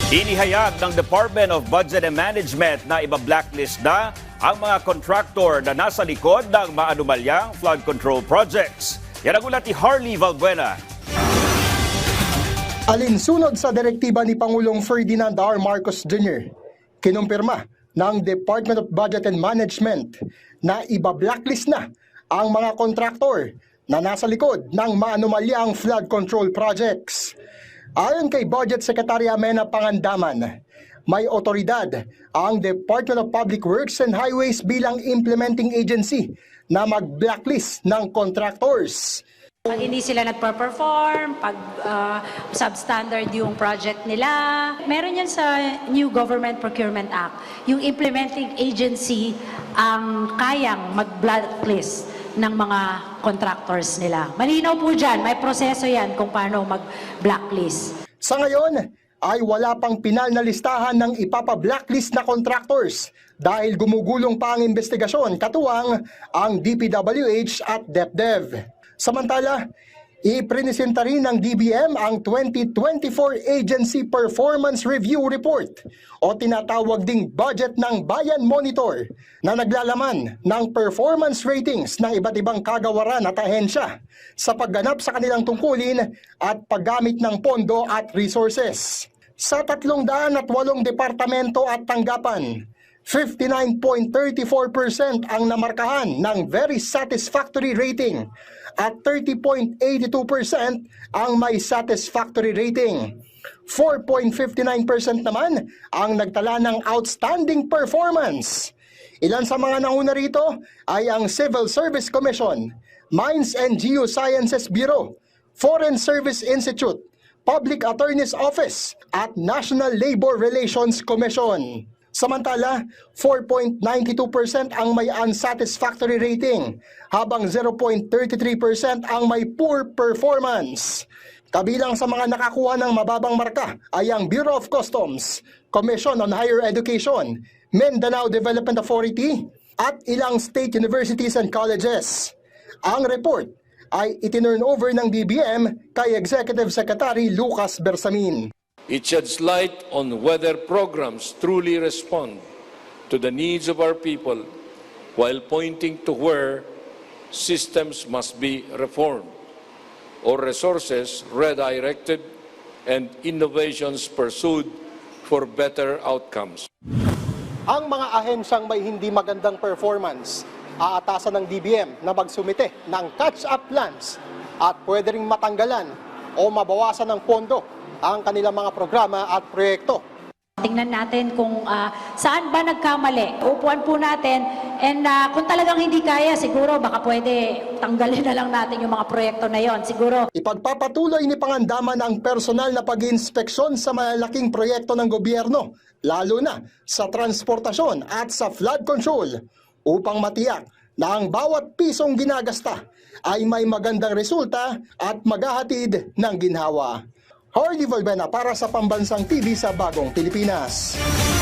Inihayag ng Department of Budget and Management na iba-blacklist na ang mga contractor na nasa likod ng maanumalyang flood control projects. Yan ang ulat ni Harley Valbuena. Alinsunod sa direktiba ni Pangulong Ferdinand R. Marcos Jr., kinumpirma ng Department of Budget and Management na iba-blacklist na ang mga kontraktor na nasa likod ng maanumalyang flood control projects. Ayon kay Budget Secretary Amenah Pangandaman, may otoridad ang Department of Public Works and Highways bilang implementing agency na mag-blacklist ng contractors. Pag hindi sila nagpa-perform, pag substandard yung project nila, meron yan sa New Government Procurement Act. Yung implementing agency ang kayang mag-blacklist ng mga contractors nila. Malinaw po dyan, may proseso yan kung paano mag-blacklist. Sa ngayon, ay wala pang pinal na listahan ng ipapa-blacklist na contractors dahil gumugulong pa ang investigasyon katuwang ang DPWH at DepDev. Samantala, iprinisenta rin ng DBM ang 2024 Agency Performance Review Report o tinatawag ding Budget ng Bayan Monitor na naglalaman ng performance ratings ng iba't ibang kagawaran at ahensya sa pagganap sa kanilang tungkulin at paggamit ng pondo at resources. Sa 308 departamento at tanggapan, 59.34% ang namarkahan ng very satisfactory rating at 30.82% ang may satisfactory rating. 4.59% naman ang nagtala ng outstanding performance. Ilan sa mga nanguna rito ay ang Civil Service Commission, Mines and Geosciences Bureau, Foreign Service Institute, Public Attorney's Office at National Labor Relations Commission. Samantala, 4.92% ang may unsatisfactory rating, habang 0.33% ang may poor performance. Kabilang sa mga nakakuha ng mababang marka ay ang Bureau of Customs, Commission on Higher Education, Mindanao Development Authority, at ilang state universities and colleges. Ang report ay itinurn over ng DBM kay Executive Secretary Lucas Bersamin. It sheds light on whether programs truly respond to the needs of our people while pointing to where systems must be reformed or resources redirected and innovations pursued for better outcomes. Ang mga ahensyang may hindi magandang performance, aatasan ng DBM na magsumite ng catch-up plans at pwede ring matanggalan o mabawasan ng pondo ang kanilang mga programa at proyekto. Tingnan natin kung saan ba nagkamali. Upuan po natin and kung talagang hindi kaya, siguro baka pwede tanggalin na lang natin yung mga proyekto na yon. Siguro Ipagpapatuloy ni Pangandaman ang personal na pag-inspeksyon sa malalaking proyekto ng gobyerno, lalo na sa transportasyon at sa flood control, upang matiyak na ang bawat pisong ginagasta ay may magandang resulta at maghahatid ng ginhawa. Harley Valbuena para sa Pambansang TV sa Bagong Pilipinas.